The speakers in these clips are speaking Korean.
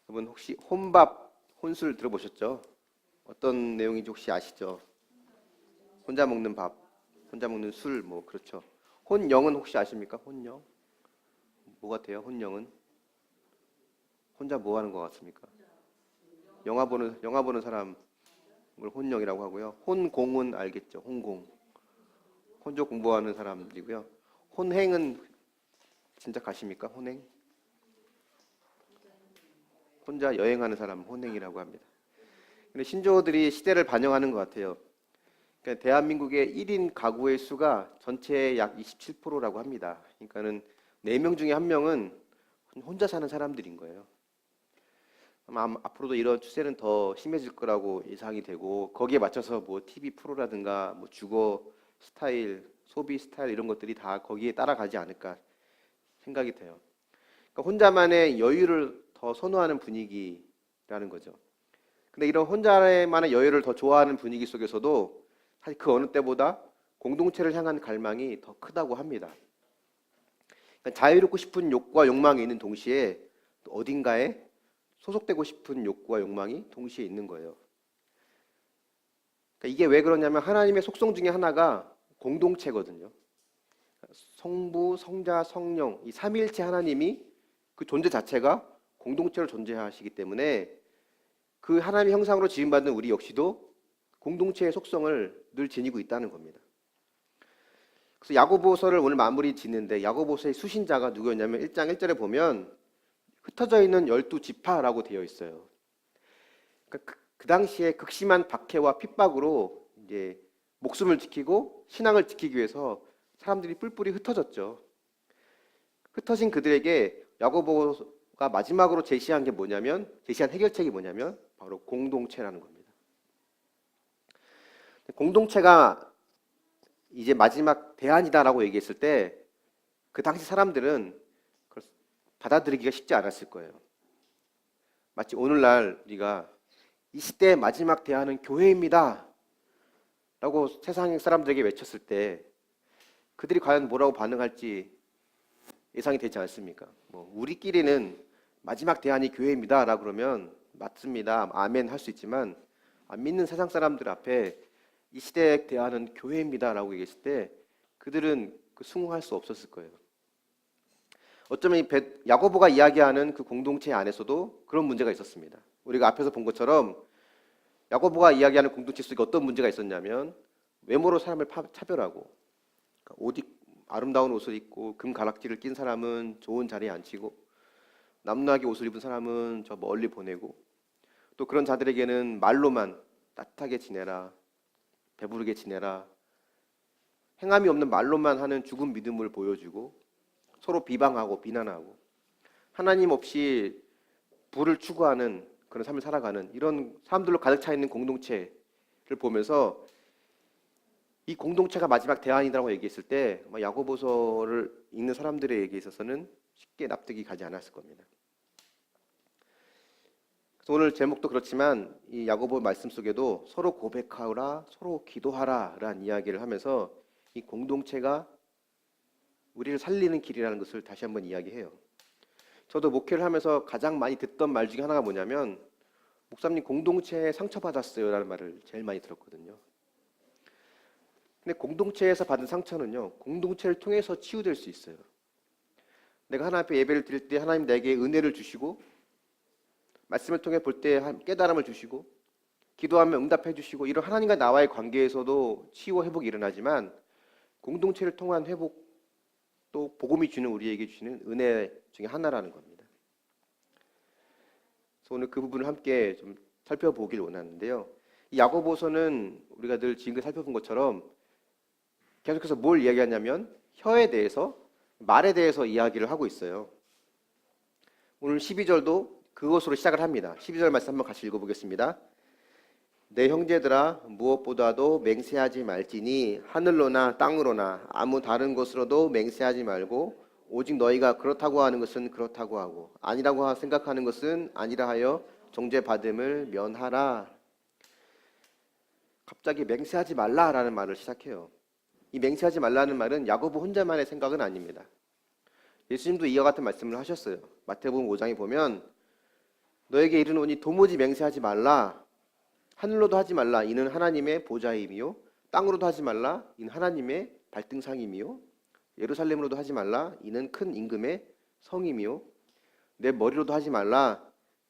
여러분 혹시 혼밥, 혼술 들어보셨죠? 어떤 내용인지 혹시 아시죠? 혼자 먹는 밥, 혼자 먹는 술, 뭐 그렇죠. 혼영은 혹시 아십니까? 혼영? 뭐 같아요? 혼영은? 혼자 뭐 하는 것 같습니까? 영화 보는 사람을 혼영이라고 하고요. 혼공은 알겠죠? 혼공. 혼자 공부하는 사람이고요. 혼행은 진짜 가십니까? 혼행? 혼자 여행하는 사람 혼행이라고 합니다. 근데 신조어들이 시대를 반영하는 것 같아요. 그러니까 대한민국의 1인 가구의 수가 전체의 약 27%라고 합니다. 그러니까는 4명 중에 1명은 혼자 사는 사람들인 거예요. 아마 앞으로도 이런 추세는 더 심해질 거라고 예상이 되고 거기에 맞춰서 뭐 TV 프로라든가 뭐 주거 스타일, 소비 스타일 이런 것들이 다 거기에 따라가지 않을까 생각이 돼요. 그러니까 혼자만의 여유를 더 선호하는 분위기라는 거죠. 근데 이런 혼자만의 여유를 더 좋아하는 분위기 속에서도 사실 그 어느 때보다 공동체를 향한 갈망이 더 크다고 합니다. 그러니까 자유롭고 싶은 욕구와 욕망이 있는 동시에 또 어딘가에 소속되고 싶은 욕구와 욕망이 동시에 있는 거예요. 그러니까 이게 왜 그러냐면 하나님의 속성 중에 하나가 공동체거든요. 성부, 성자, 성령 이 삼위일체 하나님이 그 존재 자체가 공동체로 존재하시기 때문에 그 하나님의 형상으로 지음받은 우리 역시도 공동체의 속성을 늘 지니고 있다는 겁니다. 그래서 야고보서를 오늘 마무리 짓는데 야고보서의 수신자가 누구였냐면 1장 1절에 보면 흩어져 있는 12지파라고 되어 있어요. 그러니까 그 당시에 극심한 박해와 핍박으로 이제 목숨을 지키고 신앙을 지키기 위해서 사람들이 뿔뿔이 흩어졌죠. 흩어진 그들에게 야고보가 마지막으로 제시한 해결책이 뭐냐면 바로 공동체라는 겁니다. 공동체가 이제 마지막 대안이다라고 얘기했을 때 그 당시 사람들은 그걸 받아들이기가 쉽지 않았을 거예요. 마치 오늘날 우리가 이 시대의 마지막 대안은 교회입니다 라고 세상 사람들에게 외쳤을 때 그들이 과연 뭐라고 반응할지 예상이 되지 않습니까? 뭐 우리끼리는 마지막 대안이 교회입니다 라고 그러면 맞습니다, 아멘 할 수 있지만 안 믿는 세상 사람들 앞에 이 시대의 대안은 교회입니다 라고 얘기했을 때 그들은 숭응할 수 없었을 거예요. 어쩌면 야고보가 이야기하는 그 공동체 안에서도 그런 문제가 있었습니다. 우리가 앞에서 본 것처럼 야고보가 이야기하는 공동체 속에 어떤 문제가 있었냐면 외모로 사람을 차별하고 아름다운 옷을 입고 금 가락지를 낀 사람은 좋은 자리에 앉히고 남루하게 옷을 입은 사람은 저 멀리 보내고 또 그런 자들에게는 말로만 따뜻하게 지내라, 배부르게 지내라, 행함이 없는 말로만 하는 죽은 믿음을 보여주고 서로 비방하고 비난하고 하나님 없이 부를 추구하는 그런 삶을 살아가는 이런 사람들로 가득 차 있는 공동체를 보면서 이 공동체가 마지막 대안이라고 얘기했을 때 야고보서를 읽는 사람들에게 있어서는 쉽게 납득이 가지 않았을 겁니다. 그래서 오늘 제목도 그렇지만 이 야고보 말씀 속에도 서로 고백하라, 서로 기도하라라는 이야기를 하면서 이 공동체가 우리를 살리는 길이라는 것을 다시 한번 이야기해요. 저도 목회를 하면서 가장 많이 듣던 말 중에 하나가 뭐냐면 목사님 공동체에 상처받았어요 라는 말을 제일 많이 들었거든요. 근데 공동체에서 받은 상처는요 공동체를 통해서 치유될 수 있어요. 내가 하나님 앞에 예배를 드릴 때 하나님 내게 은혜를 주시고 말씀을 통해 볼 때 깨달음을 주시고 기도하면 응답해 주시고 이런 하나님과 나와의 관계에서도 치유와 회복이 일어나지만 공동체를 통한 회복 또 복음이 주는 우리에게 주시는 은혜 중에 하나라는 겁니다. 그래서 오늘 그 부분을 함께 좀 살펴보길 원하는데요. 이 야고보서는 우리가 늘 지금까지 살펴본 것처럼 계속해서 뭘 이야기하냐면 혀에 대해서 말에 대해서 이야기를 하고 있어요. 오늘 12절도 그것으로 시작을 합니다. 12절 말씀 한번 같이 읽어보겠습니다. 내 형제들아 무엇보다도 맹세하지 말지니 하늘로나 땅으로나 아무 다른 곳으로도 맹세하지 말고 오직 너희가 그렇다고 하는 것은 그렇다고 하고 아니라고 생각하는 것은 아니라 하여 정죄받음을 면하라. 갑자기 맹세하지 말라라는 말을 시작해요. 이 맹세하지 말라는 말은 야고보 혼자만의 생각은 아닙니다. 예수님도 이와 같은 말씀을 하셨어요. 마태복음 5장에 보면 너에게 이르노니 도무지 맹세하지 말라. 하늘로도 하지 말라. 이는 하나님의 보좌임이요. 땅으로도 하지 말라. 이는 하나님의 발등상임이요. 예루살렘으로도 하지 말라. 이는 큰 임금의 성임이요. 내 머리로도 하지 말라.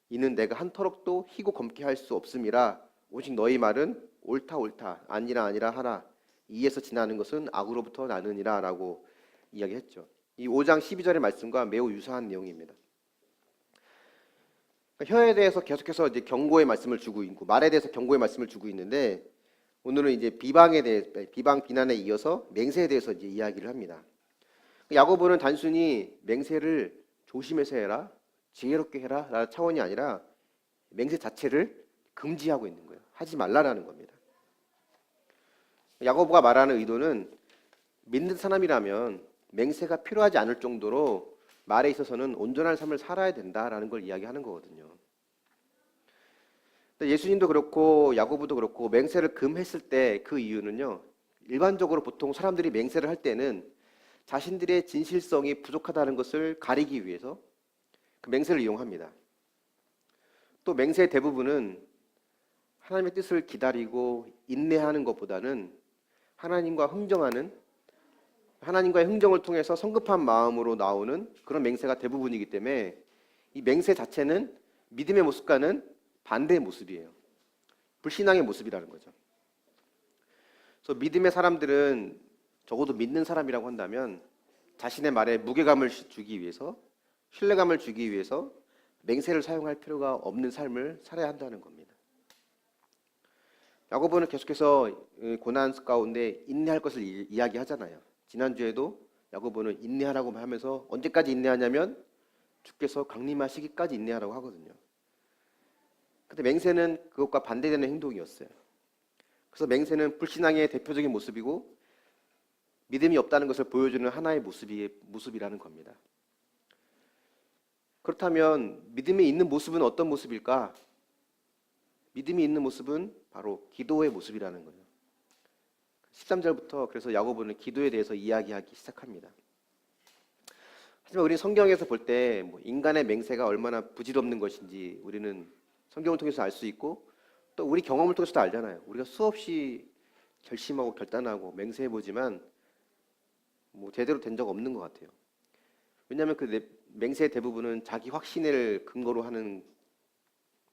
이는 내가 한터럭도 희고 검게 할 수 없음이라. 오직 너희 말은 옳다 옳다 아니라 아니라 하라. 이에서 지나는 것은 악으로부터 나느니라 라고 이야기했죠. 이 5장 12절의 말씀과 매우 유사한 내용입니다. 그러니까 혀에 대해서 계속해서 이제 경고의 말씀을 주고 있고 말에 대해서 경고의 말씀을 주고 있는데 오늘은 이제 비방에 대해 비방 비난에 이어서 맹세에 대해서 이제 이야기를 합니다. 야고보는 단순히 맹세를 조심해서 해라, 지혜롭게 해라 라는 차원이 아니라 맹세 자체를 금지하고 있는 거예요. 하지 말라라는 겁니다. 야고보가 말하는 의도는 믿는 사람이라면 맹세가 필요하지 않을 정도로 말에 있어서는 온전한 삶을 살아야 된다라는 걸 이야기하는 거거든요. 예수님도 그렇고 야고보도 그렇고 맹세를 금했을 때 그 이유는요. 일반적으로 보통 사람들이 맹세를 할 때는 자신들의 진실성이 부족하다는 것을 가리기 위해서 그 맹세를 이용합니다. 또 맹세의 대부분은 하나님의 뜻을 기다리고 인내하는 것보다는 하나님과의 흥정을 통해서 성급한 마음으로 나오는 그런 맹세가 대부분이기 때문에 이 맹세 자체는 믿음의 모습과는 반대의 모습이에요. 불신앙의 모습이라는 거죠. 그래서 믿음의 사람들은 적어도 믿는 사람이라고 한다면 자신의 말에 무게감을 주기 위해서 신뢰감을 주기 위해서 맹세를 사용할 필요가 없는 삶을 살아야 한다는 겁니다. 야고보는 계속해서 고난 가운데 인내할 것을 이야기하잖아요. 지난주에도 야고보는 인내하라고 하면서 언제까지 인내하냐면 주께서 강림하시기까지 인내하라고 하거든요. 근데 맹세는 그것과 반대되는 행동이었어요. 그래서 맹세는 불신앙의 대표적인 모습이고 믿음이 없다는 것을 보여주는 하나의 모습이라는 겁니다. 그렇다면 믿음이 있는 모습은 어떤 모습일까? 믿음이 있는 모습은 바로 기도의 모습이라는 거예요. 13절부터 그래서 야고보는 기도에 대해서 이야기하기 시작합니다. 하지만 우리는 성경에서 볼 때 인간의 맹세가 얼마나 부질없는 것인지 우리는 성경을 통해서 알 수 있고 또 우리 경험을 통해서도 알잖아요. 우리가 수없이 결심하고 결단하고 맹세해보지만 제대로 된 적 없는 것 같아요. 왜냐하면 그 맹세의 대부분은 자기 확신을 근거로 하는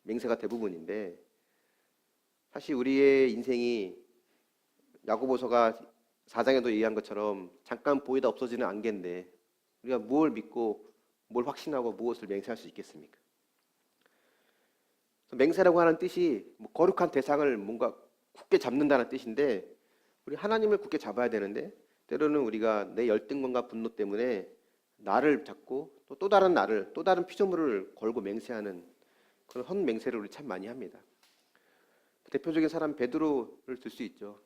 맹세가 대부분인데 사실 우리의 인생이 야고보서가 4장에도 얘기한 것처럼 잠깐 보이다 없어지는 안개인데 우리가 무엇을 믿고 뭘 확신하고 무엇을 맹세할 수 있겠습니까? 맹세라고 하는 뜻이 거룩한 대상을 뭔가 굳게 잡는다는 뜻인데 우리 하나님을 굳게 잡아야 되는데 때로는 우리가 내 열등감과 분노 때문에 나를 잡고 또 다른 나를 또 다른 피조물을 걸고 맹세하는 그런 헛 맹세를 우리 참 많이 합니다. 대표적인 사람 베드로를 들 수 있죠.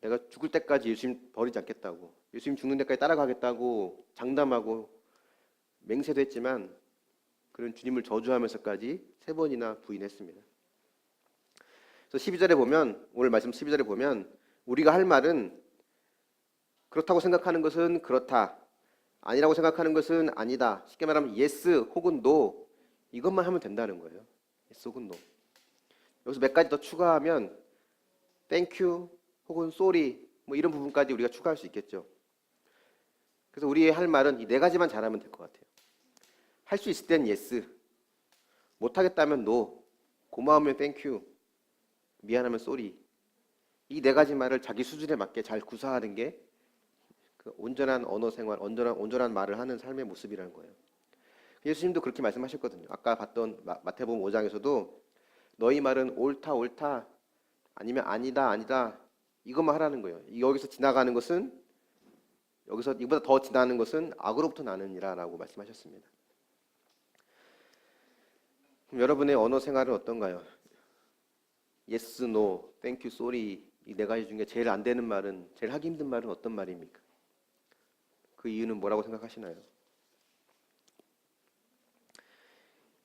내가 죽을 때까지 예수님 버리지 않겠다고 예수님 죽는 데까지 따라가겠다고 장담하고 맹세도 했지만 그런 주님을 저주하면서까지 3번이나 부인했습니다. 그래서 12절에 보면 오늘 말씀 12절에 보면 우리가 할 말은 그렇다고 생각하는 것은 그렇다 아니라고 생각하는 것은 아니다. 쉽게 말하면 yes 혹은 no 이것만 하면 된다는 거예요. yes 혹은 no. 여기서 몇 가지 더 추가하면 thank you 혹은 sorry 이런 부분까지 우리가 추가할 수 있겠죠. 그래서 우리의 할 말은 이 4가지만 잘하면 될 것 같아요. 할 수 있을 땐 yes, 못하겠다면 no, 고마우면 thank you, 미안하면 sorry. 이 4가지 말을 자기 수준에 맞게 잘 구사하는 게 그 온전한 언어 생활, 온전한 말을 하는 삶의 모습이라는 거예요. 예수님도 그렇게 말씀하셨거든요. 아까 봤던 마태복음 5장에서도 너희 말은 옳다 옳다 아니면 아니다 아니다 이것만 하라는 거예요. 여기서 지나가는 것은 여기서 이보다 더 지나는 것은 악으로부터 나느니라라고 말씀하셨습니다. 그럼 여러분의 언어 생활은 어떤가요? yes, no, thank you, sorry 이 4가지 중에 제일 안 되는 말은 제일 하기 힘든 말은 어떤 말입니까? 그 이유는 뭐라고 생각하시나요?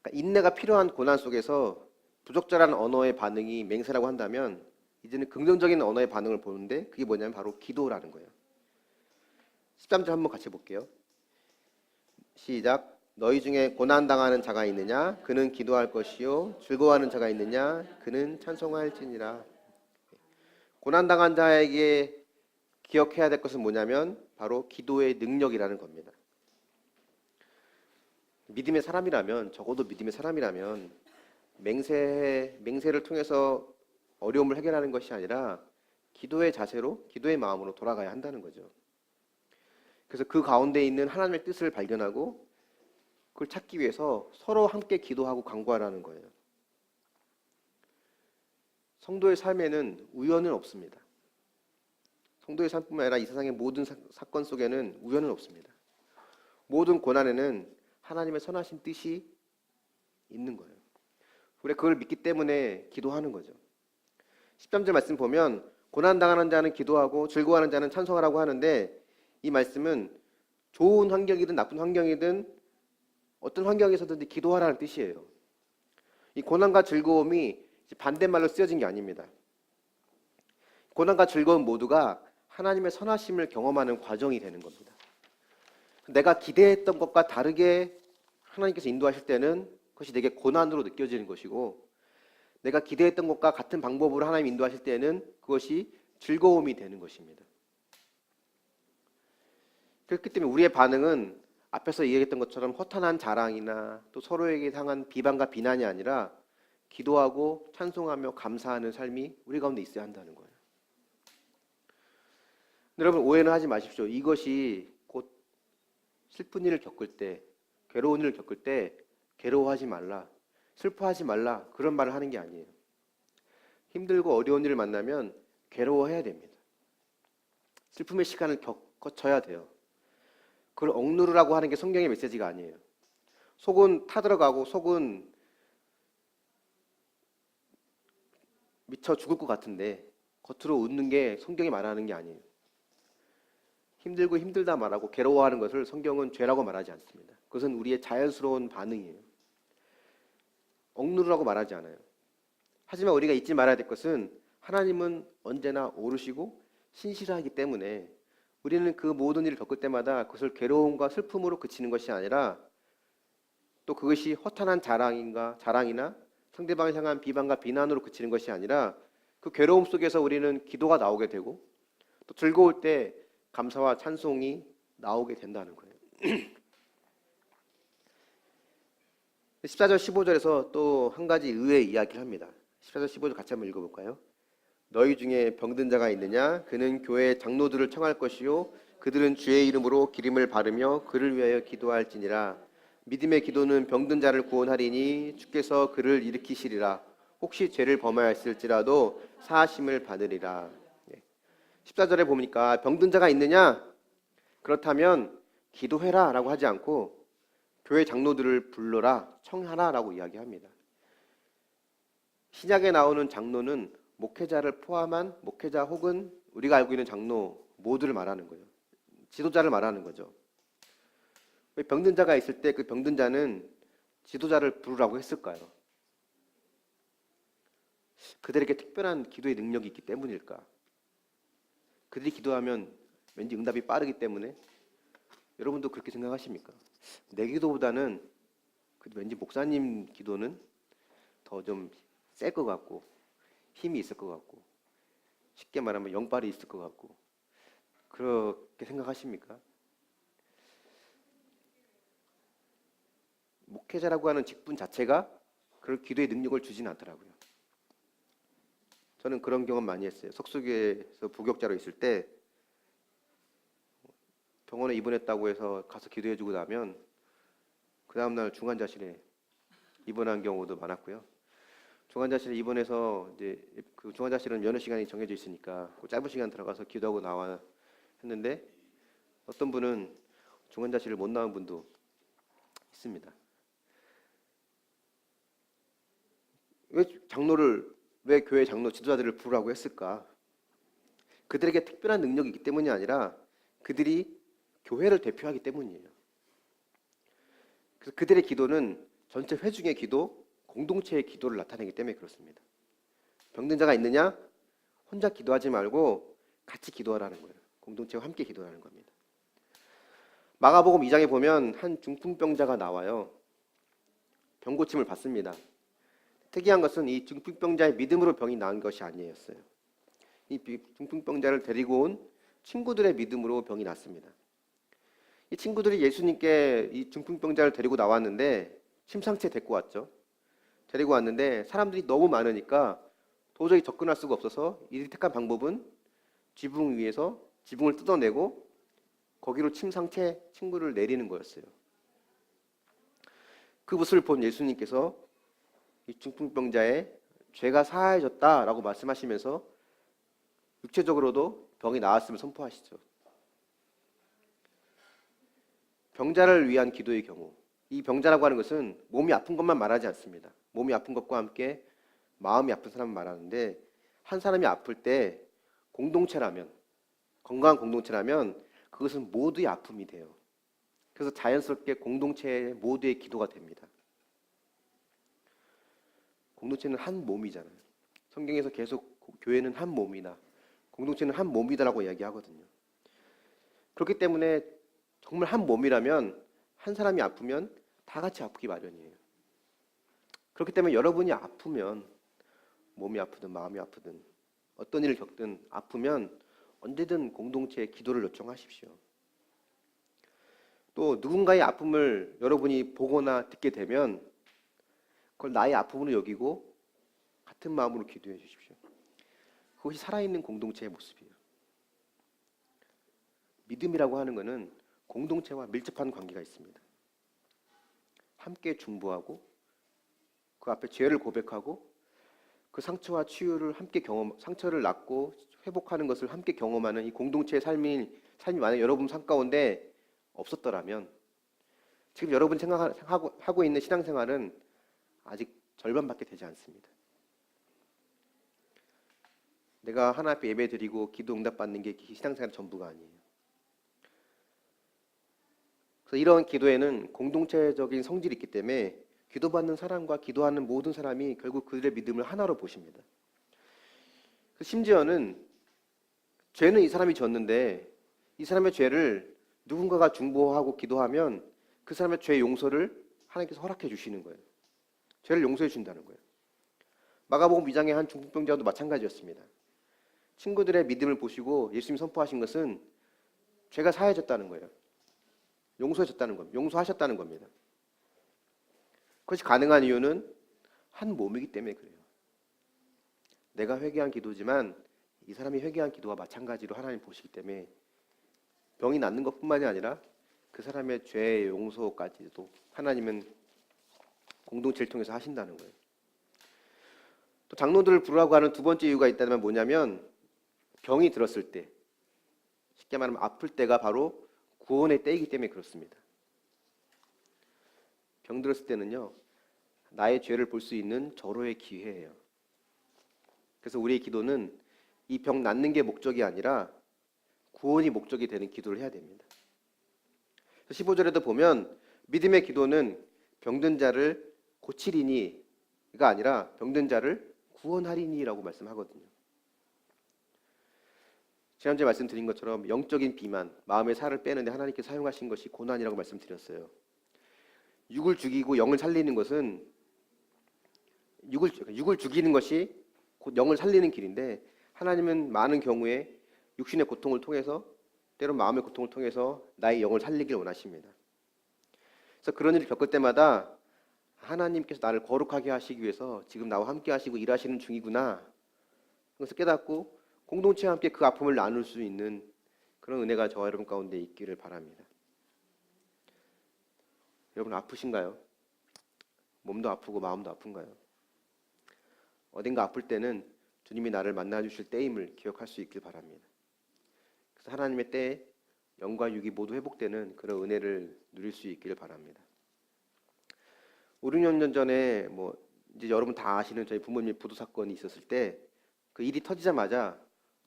그러니까 인내가 필요한 고난 속에서 부적절한 언어의 반응이 맹세라고 한다면 이제는 긍정적인 언어의 반응을 보는데 그게 뭐냐면 바로 기도라는 거예요. 13절 한번 같이 볼게요. 시작. 너희 중에 고난당하는 자가 있느냐? 그는 기도할 것이요. 즐거워하는 자가 있느냐? 그는 찬송할지니라. 고난당한 자에게 기억해야 될 것은 뭐냐면 바로 기도의 능력이라는 겁니다. 믿음의 사람이라면, 적어도 믿음의 사람이라면 맹세를 통해서 어려움을 해결하는 것이 아니라 기도의 자세로, 기도의 마음으로 돌아가야 한다는 거죠. 그래서 그 가운데 있는 하나님의 뜻을 발견하고 그걸 찾기 위해서 서로 함께 기도하고 간구하라는 거예요. 성도의 삶에는 우연은 없습니다. 성도의 삶뿐만 아니라 이 세상의 모든 사건 속에는 우연은 없습니다. 모든 고난에는 하나님의 선하신 뜻이 있는 거예요. 우리가 그걸 믿기 때문에 기도하는 거죠. 13절 말씀 보면 고난당하는 자는 기도하고 즐거워하는 자는 찬송하라고 하는데, 이 말씀은 좋은 환경이든 나쁜 환경이든 어떤 환경에서든지 기도하라는 뜻이에요. 이 고난과 즐거움이 반대말로 쓰여진 게 아닙니다. 고난과 즐거움 모두가 하나님의 선하심을 경험하는 과정이 되는 겁니다. 내가 기대했던 것과 다르게 하나님께서 인도하실 때는 그것이 내게 고난으로 느껴지는 것이고, 내가 기대했던 것과 같은 방법으로 하나님 인도하실 때는 그것이 즐거움이 되는 것입니다. 그렇기 때문에 우리의 반응은 앞에서 얘기했던 것처럼 허탄한 자랑이나 또 서로에게 향한 비방과 비난이 아니라 기도하고 찬송하며 감사하는 삶이 우리 가운데 있어야 한다는 거예요. 여러분, 오해는 하지 마십시오. 이것이 곧 슬픈 일을 겪을 때, 괴로운 일을 겪을 때 괴로워하지 말라, 슬퍼하지 말라, 그런 말을 하는 게 아니에요. 힘들고 어려운 일을 만나면 괴로워해야 됩니다. 슬픔의 시간을 거쳐야 돼요. 그걸 억누르라고 하는 게 성경의 메시지가 아니에요. 속은 타들어가고 속은 미쳐 죽을 것 같은데 겉으로 웃는 게 성경이 말하는 게 아니에요. 힘들고 힘들다 말하고 괴로워하는 것을 성경은 죄라고 말하지 않습니다. 그것은 우리의 자연스러운 반응이에요. 억누르라고 말하지 않아요. 하지만 우리가 잊지 말아야 될 것은 하나님은 언제나 오르시고 신실하기 때문에 우리는 그 모든 일을 겪을 때마다 그것을 괴로움과 슬픔으로 그치는 것이 아니라, 또 그것이 허탄한 자랑이나 상대방을 향한 비방과 비난으로 그치는 것이 아니라, 그 괴로움 속에서 우리는 기도가 나오게 되고 또 즐거울 때 감사와 찬송이 나오게 된다는 거예요. 14절 15절에서 또 한 가지 의외의 이야기를 합니다. 14절 15절 같이 한번 읽어볼까요? 너희 중에 병든 자가 있느냐? 그는 교회의 장로들을 청할 것이요 그들은 주의 이름으로 기름을 바르며 그를 위하여 기도할지니라. 믿음의 기도는 병든 자를 구원하리니 주께서 그를 일으키시리라. 혹시 죄를 범하였을지라도 사하심을 받으리라. 14절에 보니까 병든 자가 있느냐? 그렇다면 기도해라 라고 하지 않고 교회 장로들을 불러라, 청하라 라고 이야기합니다. 신약에 나오는 장로는 목회자를 포함한 목회자 혹은 우리가 알고 있는 장로 모두를 말하는 거예요. 지도자를 말하는 거죠. 왜 병든 자가 있을 때 그 병든 자는 지도자를 부르라고 했을까요? 그들에게 특별한 기도의 능력이 있기 때문일까? 그들이 기도하면 왠지 응답이 빠르기 때문에? 여러분도 그렇게 생각하십니까? 내 기도보다는 왠지 목사님 기도는 더 좀 셀 것 같고 힘이 있을 것 같고, 쉽게 말하면 영빨이 있을 것 같고, 그렇게 생각하십니까? 목회자라고 하는 직분 자체가 그런 기도의 능력을 주지는 않더라고요. 저는 그런 경험 많이 했어요. 석수교에서 부격자로 있을 때 병원에 입원했다고 해서 가서 기도해주고 나면 그 다음날 중환자실에 입원한 경우도 많았고요. 중환자실에 입원해서 이제 그 중환자실은 면회 시간이 정해져 있으니까 그 짧은 시간 들어가서 기도하고 나와 했는데, 어떤 분은 중환자실을 못 나온 분도 있습니다. 왜 교회 장로 지도자들을 부르라고 했을까? 그들에게 특별한 능력이 있기 때문이 아니라 그들이 교회를 대표하기 때문이에요. 그래서 그들의 기도는 전체 회중의 기도, 공동체의 기도를 나타내기 때문에 그렇습니다. 병든 자가 있느냐? 혼자 기도하지 말고 같이 기도하라는 거예요. 공동체와 함께 기도하는 겁니다. 마가복음 2장에 보면 한 중풍병자가 나와요. 병고침을 받습니다. 특이한 것은 이 중풍병자의 믿음으로 병이 나은 것이 아니었어요. 이 중풍병자를 데리고 온 친구들의 믿음으로 병이 났습니다. 이 친구들이 예수님께 이 중풍병자를 데리고 나왔는데 심상치에 데리고 왔죠. 데리고 왔는데 사람들이 너무 많으니까 도저히 접근할 수가 없어서 이들이 택한 방법은 지붕 위에서 지붕을 뜯어내고 거기로 침상채 친구를 내리는 거였어요. 그 모습을 본 예수님께서 이 중풍병자의 죄가 사하여졌다라고 말씀하시면서 육체적으로도 병이 나았음을 선포하시죠. 병자를 위한 기도의 경우, 이 병자라고 하는 것은 몸이 아픈 것만 말하지 않습니다. 몸이 아픈 것과 함께 마음이 아픈 사람을 말하는데, 한 사람이 아플 때 공동체라면, 건강한 공동체라면 그것은 모두의 아픔이 돼요. 그래서 자연스럽게 공동체의 모두의 기도가 됩니다. 공동체는 한 몸이잖아요. 성경에서 계속 교회는 한 몸이다, 공동체는 한 몸이다라고 이야기하거든요. 그렇기 때문에 정말 한 몸이라면 한 사람이 아프면 다 같이 아프기 마련이에요. 그렇기 때문에 여러분이 아프면, 몸이 아프든 마음이 아프든 어떤 일을 겪든 아프면 언제든 공동체에 기도를 요청하십시오. 또 누군가의 아픔을 여러분이 보거나 듣게 되면 그걸 나의 아픔으로 여기고 같은 마음으로 기도해 주십시오. 그것이 살아있는 공동체의 모습이에요. 믿음이라고 하는 것은 공동체와 밀접한 관계가 있습니다. 함께 중보하고 그 앞에 죄를 고백하고 그 상처와 치유를 함께 상처를 낫고 회복하는 것을 함께 경험하는 이 공동체의 삶이 만약 여러분 삶 가운데 없었더라면 지금 여러분이 하고 있는 신앙생활은 아직 절반밖에 되지 않습니다. 내가 하나님 앞에 예배 드리고 기도 응답 받는 게 신앙생활 전부가 아니에요. 그래서 이런 기도에는 공동체적인 성질이 있기 때문에 기도받는 사람과 기도하는 모든 사람이 결국 그들의 믿음을 하나로 보십니다. 심지어는 죄는 이 사람이 졌는데 이 사람의 죄를 누군가가 중보하고 기도하면 그 사람의 죄 용서를 하나님께서 허락해 주시는 거예요. 죄를 용서해 준다는 거예요. 마가복음 2장의 한 중풍병자도 마찬가지였습니다. 친구들의 믿음을 보시고 예수님이 선포하신 것은 죄가 사해졌다는 거예요. 용서하셨다는 겁니다. 그것이 가능한 이유는 한 몸이기 때문에 그래요. 내가 회개한 기도지만 이 사람이 회개한 기도와 마찬가지로 하나님 보시기 때문에 병이 낫는 것뿐만이 아니라 그 사람의 죄의 용서까지도 하나님은 공동체를 통해서 하신다는 거예요. 또 장로들을 부르라고 하는 두 번째 이유가 있다면 뭐냐면 병이 들었을 때, 쉽게 말하면 아플 때가 바로 구원의 때이기 때문에 그렇습니다. 병 들었을 때는요, 나의 죄를 볼 수 있는 절호의 기회예요. 그래서 우리의 기도는 이 병 낫는 게 목적이 아니라 구원이 목적이 되는 기도를 해야 됩니다. 15절에도 보면 믿음의 기도는 병든 자를 고치리니가 아니라 병든 자를 구원하리니라고 말씀하거든요. 지난주에 말씀드린 것처럼 영적인 비만, 마음의 살을 빼는데 하나님께 사용하신 것이 고난이라고 말씀드렸어요. 육을 죽이고 영을 살리는 것은 육을 죽이는 것이 곧 영을 살리는 길인데, 하나님은 많은 경우에 육신의 고통을 통해서, 때론 마음의 고통을 통해서 나의 영을 살리길 원하십니다. 그래서 그런 일을 겪을 때마다 하나님께서 나를 거룩하게 하시기 위해서 지금 나와 함께 하시고 일하시는 중이구나, 그것을 깨닫고 공동체와 함께 그 아픔을 나눌 수 있는 그런 은혜가 저와 여러분 가운데 있기를 바랍니다. 여러분 아프신가요? 몸도 아프고 마음도 아픈가요? 어딘가 아플 때는 주님이 나를 만나주실 때임을 기억할 수 있길 바랍니다. 그래서 하나님의 때에 영과 육이 모두 회복되는 그런 은혜를 누릴 수 있기를 바랍니다. 5, 6년 전에 이제 여러분 다 아시는 저희 부모님 부도 사건이 있었을 때, 그 일이 터지자마자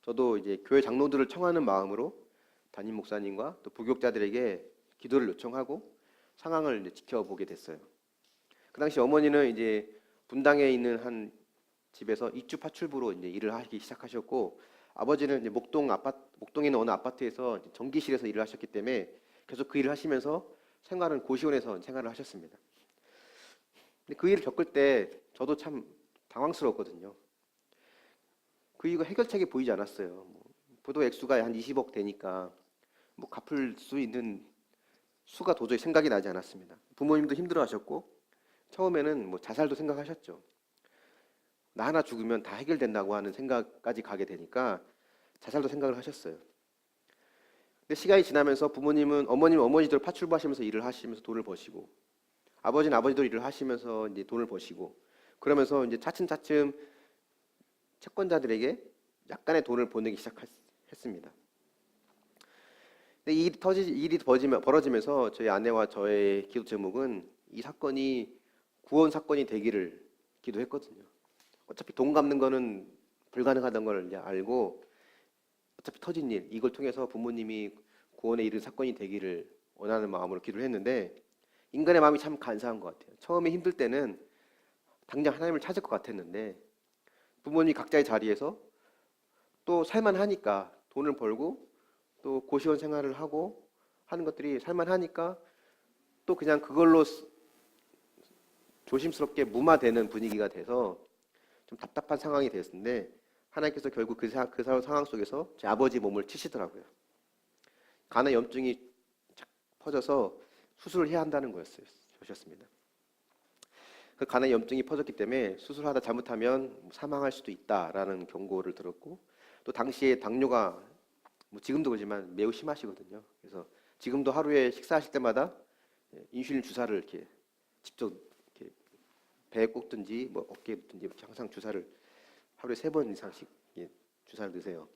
저도 이제 교회 장로들을 청하는 마음으로 담임 목사님과 또 부교육자들에게 기도를 요청하고 상황을 이제 지켜보게 됐어요. 그 당시 어머니는 이제 분당에 있는 한 집에서 입주 파출부로 이제 일을 하기 시작하셨고, 아버지는 이제 목동에 있는 어느 아파트에서 전기실에서 일을 하셨기 때문에 계속 그 일을 하시면서 생활은 고시원에서 생활을 하셨습니다. 근데 그 일을 겪을 때 저도 참 당황스러웠거든요. 그 이유가 해결책이 보이지 않았어요. 부도 액수가 한 20억 되니까 갚을 수 있는 수가 도저히 생각이 나지 않았습니다. 부모님도 힘들어하셨고 처음에는 자살도 생각하셨죠. 나 하나 죽으면 다 해결된다고 하는 생각까지 가게 되니까 자살도 생각을 하셨어요. 근데 시간이 지나면서 부모님은 어머니대로 파출부하시면서 일을 하시면서 돈을 버시고 아버지는 아버지대로 일을 하시면서 이제 돈을 버시고 그러면서 이제 차츰차츰 채권자들에게 약간의 돈을 보내기 시작했습니다. 근데 이 일이 벌어지면서 저희 아내와 저의 기도 제목은 이 사건이 구원 사건이 되기를 기도했거든요. 어차피 돈 갚는 거는 불가능하다는 걸 이제 알고 어차피 터진 일, 이걸 통해서 부모님이 구원에 이른 사건이 되기를 원하는 마음으로 기도를 했는데 인간의 마음이 참 간사한 것 같아요. 처음에 힘들 때는 당장 하나님을 찾을 것 같았는데 부모님이 각자의 자리에서 또 살만하니까 돈을 벌고 또 고시원 생활을 하고 하는 것들이 살만하니까 또 그냥 그걸로 조심스럽게 무마되는 분위기가 돼서 좀 답답한 상황이 됐는데 하나님께서 결국 그 상황 속에서 제 아버지 몸을 치시더라고요. 간의 염증이 퍼져서 수술을 해야 한다는 것이었습니다. 그 간의 염증이 퍼졌기 때문에 수술하다 잘못하면 사망할 수도 있다라는 경고를 들었고 또 당시에 당뇨가 지금도 그렇지만 매우 심하시거든요. 그래서 지금도 하루에 식사하실 때마다 인슐린 주사를 이렇게 직접 이렇게 배에 꽂든지 어깨에 꽂든지 이렇게 항상 주사를 하루에 3번 이상씩 주사를 넣으세요.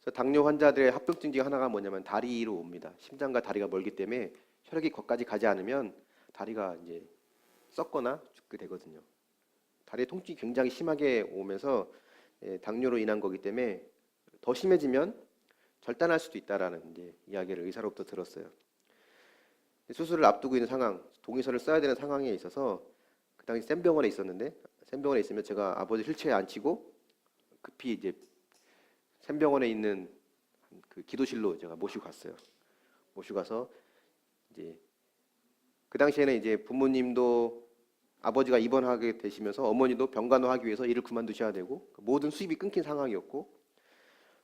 그래서 당뇨 환자들의 합병증 중에 하나가 뭐냐면 다리로 옵니다. 심장과 다리가 멀기 때문에 혈액이 거기까지 가지 않으면 다리가 이제 썩거나 죽게 되거든요. 다리 통증이 굉장히 심하게 오면서 당뇨로 인한 거기 때문에 더 심해지면 절단할 수도 있다라는 이제 이야기를 의사로부터 들었어요. 수술을 앞두고 있는 상황, 동의서를 써야 되는 상황에 있어서 그 당시 센병원에 있었는데 센병원에 있으면 제가 아버지 휠체어에 앉히고 급히 이제 센병원에 있는 그 기도실로 제가 모시고 갔어요. 모시고 가서 이제 그 당시에는 이제 부모님도 아버지가 입원하게 되시면서 어머니도 병간호하기 위해서 일을 그만두셔야 되고 모든 수입이 끊긴 상황이었고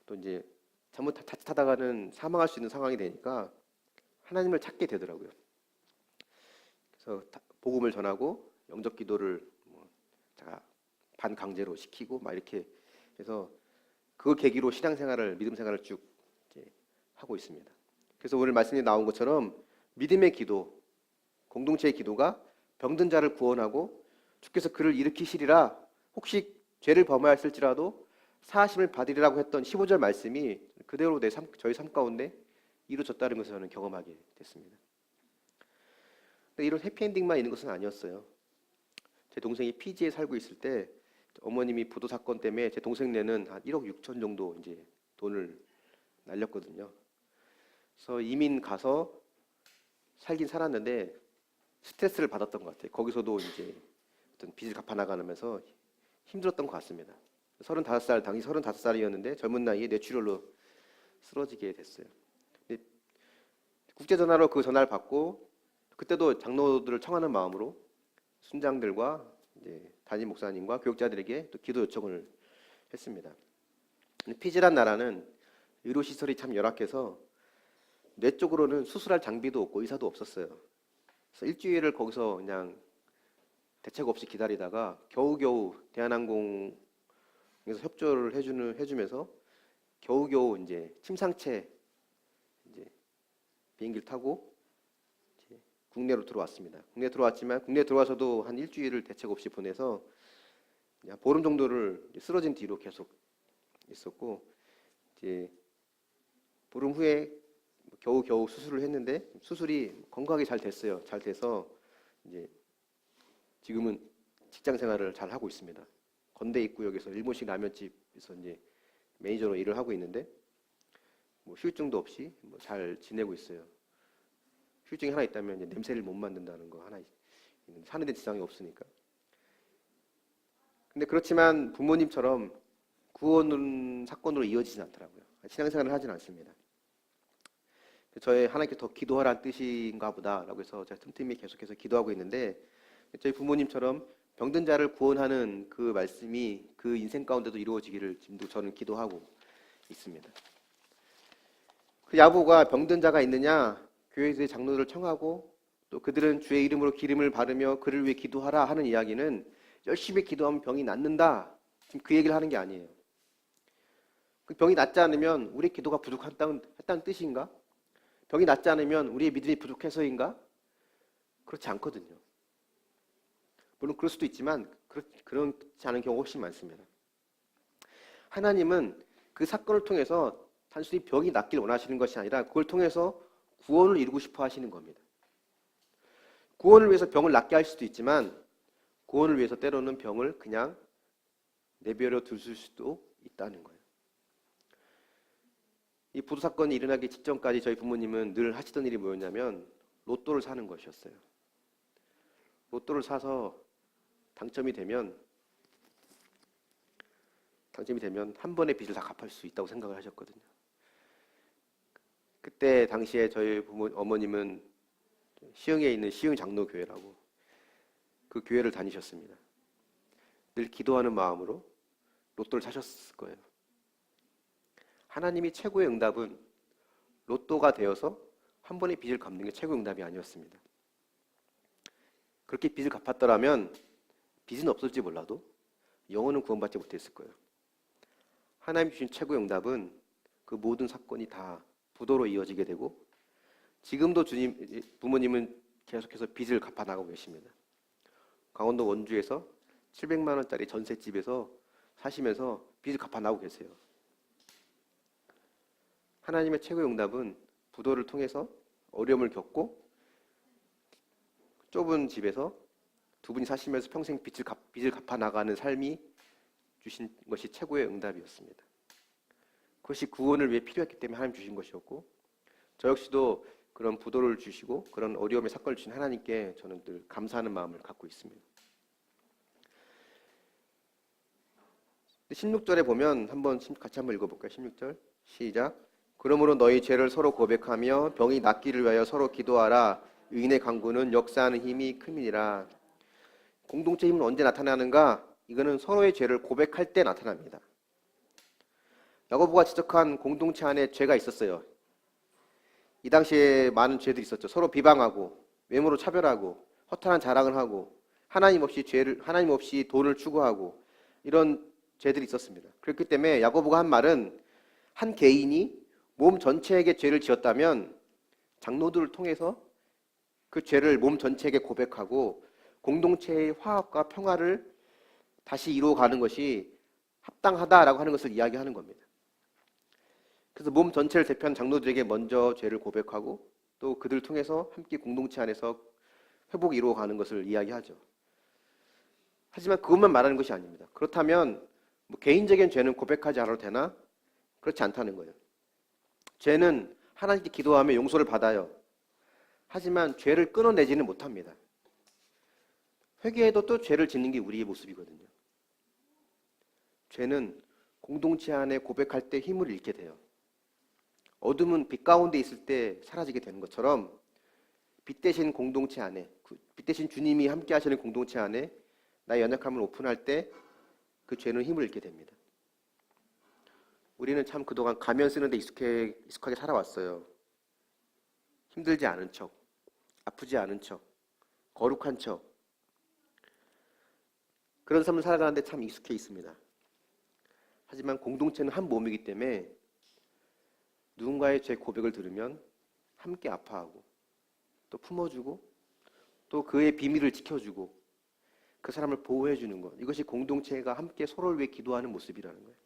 또 이제 자칫하다가는 사망할 수 있는 상황이 되니까 하나님을 찾게 되더라고요. 그래서 복음을 전하고 영접 기도를 제가 반강제로 시키고 막 이렇게 해서 그 계기로 신앙생활을 믿음 생활을 쭉 이제 하고 있습니다. 그래서 오늘 말씀에 나온 것처럼 믿음의 기도, 공동체의 기도가 병든 자를 구원하고 주께서 그를 일으키시리라 혹시 죄를 범하였을지라도 사하심을 받으리라고 했던 15절 말씀이 그대로 저희 삶 가운데 이루어졌다는 것을 저는 경험하게 됐습니다. 근데 이런 해피엔딩만 있는 것은 아니었어요. 제 동생이 피지에 살고 있을 때 어머님이 부도 사건 때문에 제 동생네는 한 1억 6천 정도 이제 돈을 날렸거든요. 그래서 이민 가서 살긴 살았는데 스트레스를 받았던 것 같아요. 거기서도 이제 어떤 빚을 갚아 나가면서 힘들었던 것 같습니다. 35살, 당시 35살이었는데 젊은 나이에 뇌출혈로 쓰러지게 됐어요. 국제전화로 그 전화를 받고 그때도 장로들을 청하는 마음으로 순장들과 이제 담임 목사님과 교육자들에게 또 기도 요청을 했습니다. 피지란 나라는 의료시설이 참 열악해서 뇌 쪽으로는 수술할 장비도 없고 의사도 없었어요. 그래서 일주일을 거기서 그냥 대책 없이 기다리다가 겨우겨우 대한항공에서 협조를 해주면서 겨우겨우 이제 침상체 이제 비행기를 타고 이제 국내로 들어왔습니다. 국내 들어왔지만 국내 들어와서도 한 일주일을 대책 없이 보내서 보름 정도를 쓰러진 뒤로 계속 있었고 이제 보름 후에 겨우겨우 수술을 했는데 수술이 건강하게 잘 됐어요. 잘 돼서 이제 지금은 직장 생활을 잘 하고 있습니다. 건대 입구역에서 일본식 라면집에서 이제 매니저로 일을 하고 있는데 후유증도 없이 잘 지내고 있어요. 후유증이 하나 있다면 이제 냄새를 못 맡는다는 거 하나 있는데 사는 데 지장이 없으니까. 근데 그렇지만 부모님처럼 구원 사건으로 이어지진 않더라고요. 신앙생활을 하진 않습니다. 저의 하나님께 더 기도하라는 뜻인가 보다라고 해서 제가 틈틈이 계속해서 기도하고 있는데, 저희 부모님처럼 병든 자를 구원하는 그 말씀이 그 인생 가운데도 이루어지기를 지금도 저는 기도하고 있습니다. 그 야보가 병든 자가 있느냐, 교회에서의 장로들을 청하고 또 그들은 주의 이름으로 기름을 바르며 그를 위해 기도하라 하는 이야기는 열심히 기도하면 병이 낫는다, 지금 그 얘기를 하는 게 아니에요. 그 병이 낫지 않으면 우리의 기도가 부족했다는 뜻인가? 병이 낫지 않으면 우리의 믿음이 부족해서인가? 그렇지 않거든요. 물론 그럴 수도 있지만 그렇지 않은 경우가 훨씬 많습니다. 하나님은 그 사건을 통해서 단순히 병이 낫길 원하시는 것이 아니라 그걸 통해서 구원을 이루고 싶어 하시는 겁니다. 구원을 위해서 병을 낫게 할 수도 있지만 구원을 위해서 때로는 병을 그냥 내버려 둘 수도 있다는 거예요. 이 부도 사건이 일어나기 직전까지 저희 부모님은 늘 하시던 일이 뭐였냐면 로또를 사는 것이었어요. 로또를 사서 당첨이 되면 한 번의 빚을 다 갚을 수 있다고 생각을 하셨거든요. 그때 당시에 저희 어머님은 시흥에 있는 시흥 장로교회라고 그 교회를 다니셨습니다. 늘 기도하는 마음으로 로또를 사셨을 거예요. 하나님이 최고의 응답은 로또가 되어서 한 번의 빚을 갚는 게 최고의 응답이 아니었습니다. 그렇게 빚을 갚았더라면 빚은 없을지 몰라도 영혼은 구원받지 못했을 거예요. 하나님이 주신 최고의 응답은 그 모든 사건이 다 부도로 이어지게 되고 지금도 부모님은 계속해서 빚을 갚아나가고 계십니다. 강원도 원주에서 700만 원짜리 전셋집에서 사시면서 빚을 갚아나가고 계세요. 하나님의 최고의 응답은 부도를 통해서 어려움을 겪고 좁은 집에서 두 분이 사시면서 평생 빚을 갚아나가는 삶이 주신 것이 최고의 응답이었습니다. 그것이 구원을 위해 필요했기 때문에 하나님 주신 것이었고 저 역시도 그런 부도를 주시고 그런 어려움의 사건을 주신 하나님께 저는 늘 감사하는 마음을 갖고 있습니다. 16절에 보면 같이 한번 읽어볼까요? 16절 시작. 그러므로 너희 죄를 서로 고백하며 병이 낫기를 위하여 서로 기도하라. 의인의 간구는 역사하는 힘이 큼이니라. 공동체 힘은 언제 나타나는가? 이거는 서로의 죄를 고백할 때 나타납니다. 야고보가 지적한 공동체 안에 죄가 있었어요. 이 당시에 많은 죄들이 있었죠. 서로 비방하고 외모로 차별하고 허탄한 자랑을 하고 하나님 없이 돈을 추구하고 이런 죄들이 있었습니다. 그렇기 때문에 야고보가 한 말은 한 개인이 몸 전체에게 죄를 지었다면 장로들을 통해서 그 죄를 몸 전체에게 고백하고 공동체의 화합과 평화를 다시 이루어가는 것이 합당하다라고 하는 것을 이야기하는 겁니다. 그래서 몸 전체를 대표한 장로들에게 먼저 죄를 고백하고 또 그들을 통해서 함께 공동체 안에서 회복이 이루어가는 것을 이야기하죠. 하지만 그것만 말하는 것이 아닙니다. 그렇다면 개인적인 죄는 고백하지 않아도 되나? 그렇지 않다는 거예요. 죄는 하나님께 기도하며 용서를 받아요. 하지만 죄를 끊어내지는 못합니다. 회개해도 또 죄를 짓는 게 우리의 모습이거든요. 죄는 공동체 안에 고백할 때 힘을 잃게 돼요. 어둠은 빛 가운데 있을 때 사라지게 되는 것처럼 빛 대신 공동체 안에, 빛 대신 주님이 함께 하시는 공동체 안에 나의 연약함을 오픈할 때 그 죄는 힘을 잃게 됩니다. 우리는 참 그동안 가면 쓰는데 익숙하게 살아왔어요. 힘들지 않은 척, 아프지 않은 척, 거룩한 척. 그런 삶을 살아가는데 참 익숙해 있습니다. 하지만 공동체는 한 몸이기 때문에 누군가의 죄 고백을 들으면 함께 아파하고 또 품어주고 또 그의 비밀을 지켜주고 그 사람을 보호해주는 것, 이것이 공동체가 함께 서로를 위해 기도하는 모습이라는 거예요.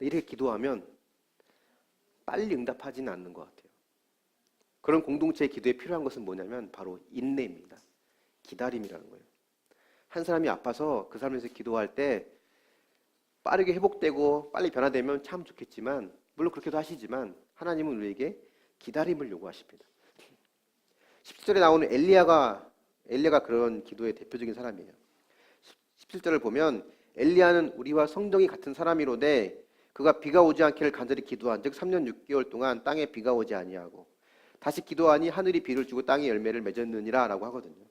이렇게 기도하면 빨리 응답하지는 않는 것 같아요. 그런 공동체의 기도에 필요한 것은 뭐냐면 바로 인내입니다. 기다림이라는 거예요. 한 사람이 아파서 그 사람에서 기도할 때 빠르게 회복되고 빨리 변화되면 참 좋겠지만, 물론 그렇게도 하시지만 하나님은 우리에게 기다림을 요구하십니다. 17절에 나오는 엘리야가 그런 기도의 대표적인 사람이에요. 17절을 보면 엘리야는 우리와 성정이 같은 사람이로되 그가 비가 오지 않기를 간절히 기도한 즉 3년 6개월 동안 땅에 비가 오지 아니하고 다시 기도하니 하늘이 비를 주고 땅이 열매를 맺었느니라 라고 하거든요.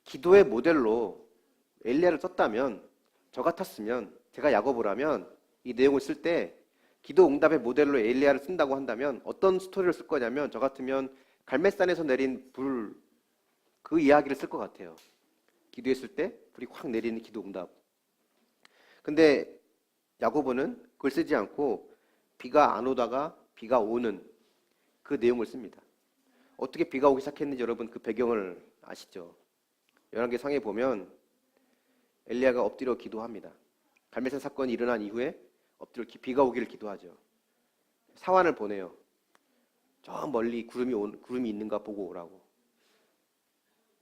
기도의 모델로 엘리야를 썼다면, 저 같았으면, 제가 야고보라면 이 내용을 쓸 때 기도 응답의 모델로 엘리야를 쓴다고 한다면 어떤 스토리를 쓸 거냐면, 저 같으면 갈멜산에서 내린 불, 그 이야기를 쓸 것 같아요. 기도했을 때 불이 확 내리는 기도 응답. 근데 야고보는 그걸 쓰지 않고 비가 안 오다가 비가 오는 그 내용을 씁니다. 어떻게 비가 오기 시작했는지 여러분 그 배경을 아시죠? 열왕기상에 보면 엘리야가 엎드려 기도합니다. 갈멜산 사건이 일어난 이후에 엎드려 비가 오기를 기도하죠. 사환을 보내요. 저 멀리 구름이 있는가 보고 오라고.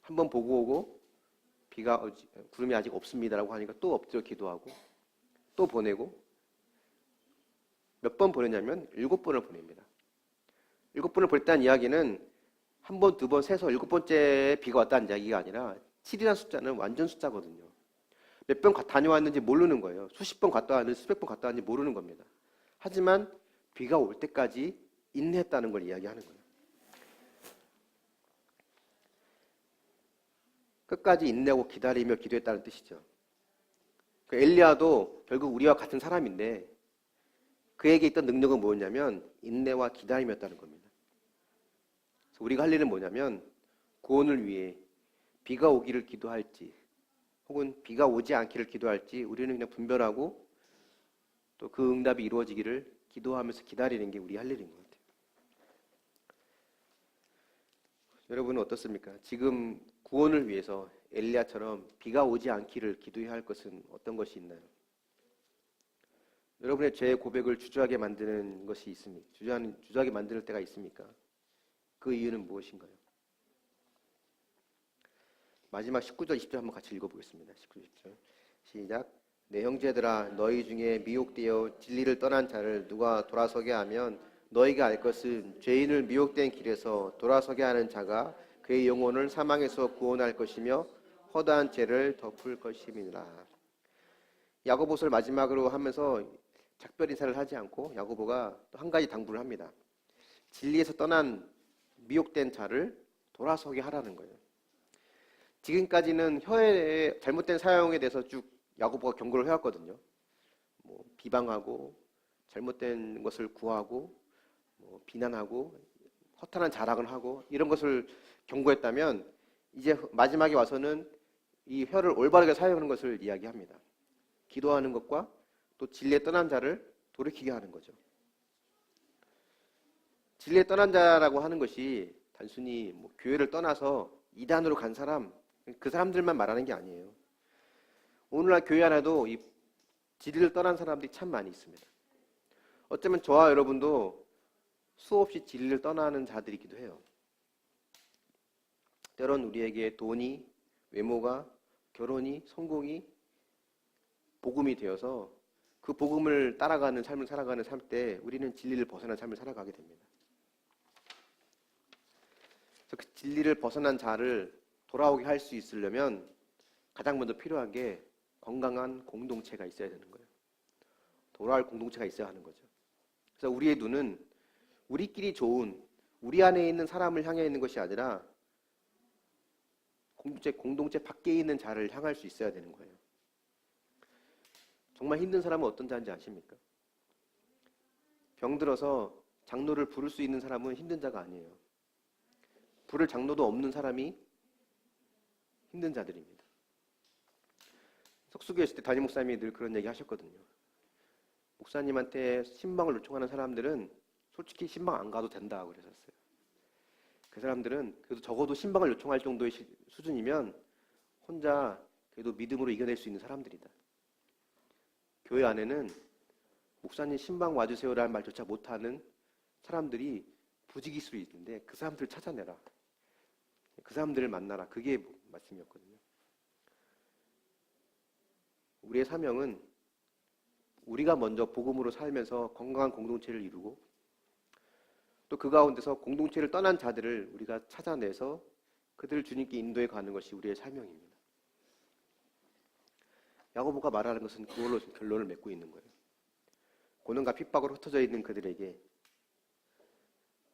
한번 보고 오고 구름이 아직 없습니다라고 하니까 또 엎드려 기도하고 또 보내고 몇 번 보냈냐면 7번을 보냅니다. 7번을 보냈다는 이야기는 한 번, 두 번, 세서 7번째 비가 왔다는 이야기가 아니라 7이라는 숫자는 완전 숫자거든요. 몇 번 다녀왔는지 모르는 거예요. 수십 번 갔다 왔는지 수백 번 갔다 왔는지 모르는 겁니다. 하지만 비가 올 때까지 인내했다는 걸 이야기하는 거예요. 끝까지 인내하고 기다리며 기도했다는 뜻이죠. 그 엘리야도 결국 우리와 같은 사람인데 그에게 있던 능력은 뭐였냐면 인내와 기다림이었다는 겁니다. 그래서 우리가 할 일은 뭐냐면 구원을 위해 비가 오기를 기도할지 혹은 비가 오지 않기를 기도할지 우리는 그냥 분별하고 또 그 응답이 이루어지기를 기도하면서 기다리는 게 우리 할 일인 것 같아요. 여러분은 어떻습니까? 지금 구원을 위해서 엘리야처럼 비가 오지 않기를 기도해야 할 것은 어떤 것이 있나요? 여러분의 죄의 고백을 주저하게 만드는 것이 있습니까? 주저하게 만드는 때가 있습니까? 그 이유는 무엇인가요? 마지막 19절, 20절 한번 같이 읽어보겠습니다. 19절, 20절. 시작. 내 형제들아 너희 중에 미혹되어 진리를 떠난 자를 누가 돌아서게 하면 너희가 알 것은 죄인을 미혹된 길에서 돌아서게 하는 자가 그의 영혼을 사망에서 구원할 것이며 허다한 죄를 덮을 것임이니라. 야고보서를 마지막으로 하면서 작별 인사를 하지 않고 야고보가 또 한 가지 당부를 합니다. 진리에서 떠난 미혹된 자를 돌아서게 하라는 거예요. 지금까지는 혀의 잘못된 사용에 대해서 쭉 야고보가 경고를 해왔거든요. 비방하고 잘못된 것을 구하고 비난하고 허탄한 자랑을 하고 이런 것을 경고했다면 이제 마지막에 와서는 이 혀를 올바르게 사용하는 것을 이야기합니다. 기도하는 것과 또 진리에 떠난 자를 돌이키게 하는 거죠. 진리에 떠난 자라고 하는 것이 단순히 교회를 떠나서 이단으로 간 사람, 그 사람들만 말하는 게 아니에요. 오늘날 교회 안에도 이 진리를 떠난 사람들이 참 많이 있습니다. 어쩌면 저와 여러분도 수없이 진리를 떠나는 자들이기도 해요. 때론 우리에게 돈이, 외모가, 결혼이, 성공이 복음이 되어서 그 복음을 따라가는 삶을 살아가는 삶 때 우리는 진리를 벗어난 삶을 살아가게 됩니다. 그래서 그 진리를 벗어난 자를 돌아오게 할 수 있으려면 가장 먼저 필요한 게 건강한 공동체가 있어야 되는 거예요. 돌아올 공동체가 있어야 하는 거죠. 그래서 우리의 눈은 우리끼리 좋은 우리 안에 있는 사람을 향해 있는 것이 아니라 공동체 밖에 있는 자를 향할 수 있어야 되는 거예요. 정말 힘든 사람은 어떤 자인지 아십니까? 병들어서 장로를 부를 수 있는 사람은 힘든 자가 아니에요. 부를 장로도 없는 사람이 힘든 자들입니다. 석수교회 있을 때 담임 목사님이 늘 그런 얘기 하셨거든요. 목사님한테 신방을 요청하는 사람들은 솔직히 신방 안 가도 된다고 그러셨어요. 그 사람들은 그래도 적어도 신방을 요청할 정도의 수준이면 혼자 그래도 믿음으로 이겨낼 수 있는 사람들이다. 교회 안에는 목사님 신방 와주세요라는 말조차 못하는 사람들이 부지기수로 있는데 그 사람들을 찾아내라. 그 사람들을 만나라. 그게 말씀이었거든요. 우리의 사명은 우리가 먼저 복음으로 살면서 건강한 공동체를 이루고 또 그 가운데서 공동체를 떠난 자들을 우리가 찾아내서 그들을 주님께 인도해 가는 것이 우리의 사명입니다. 야고보가 말하는 것은 그걸로 결론을 맺고 있는 거예요. 고난과 핍박으로 흩어져 있는 그들에게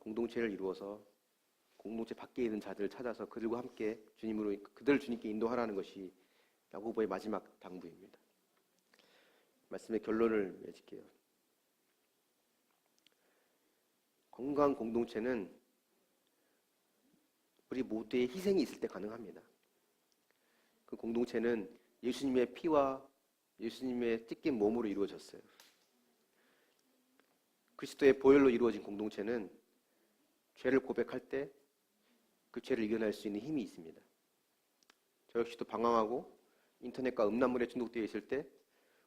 공동체를 이루어서 공동체 밖에 있는 자들을 찾아서 그들과 함께 그들을 주님께 인도하라는 것이 야고보의 마지막 당부입니다. 말씀의 결론을 맺을게요. 건강한 공동체는 우리 모두의 희생이 있을 때 가능합니다. 그 공동체는 예수님의 피와 예수님의 찢긴 몸으로 이루어졌어요. 그리스도의 보혈로 이루어진 공동체는 죄를 고백할 때 그 죄를 이겨낼 수 있는 힘이 있습니다. 저 역시도 방황하고 인터넷과 음란물에 중독되어 있을 때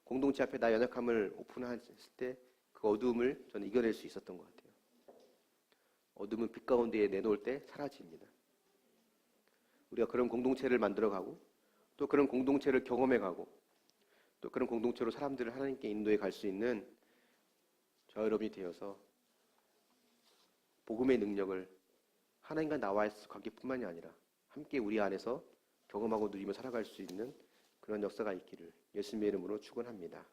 공동체 앞에 나의 연약함을 오픈했을 때 그 어두움을 저는 이겨낼 수 있었던 것 같아요. 어둠은 빛 가운데에 내놓을 때 사라집니다. 우리가 그런 공동체를 만들어가고 또 그런 공동체를 경험해가고 또 그런 공동체로 사람들을 하나님께 인도해 갈 수 있는 저 여러분이 되어서 복음의 능력을 하나님과 나와의 관계뿐만이 아니라 함께 우리 안에서 경험하고 누리며 살아갈 수 있는 그런 역사가 있기를 예수님의 이름으로 축원합니다.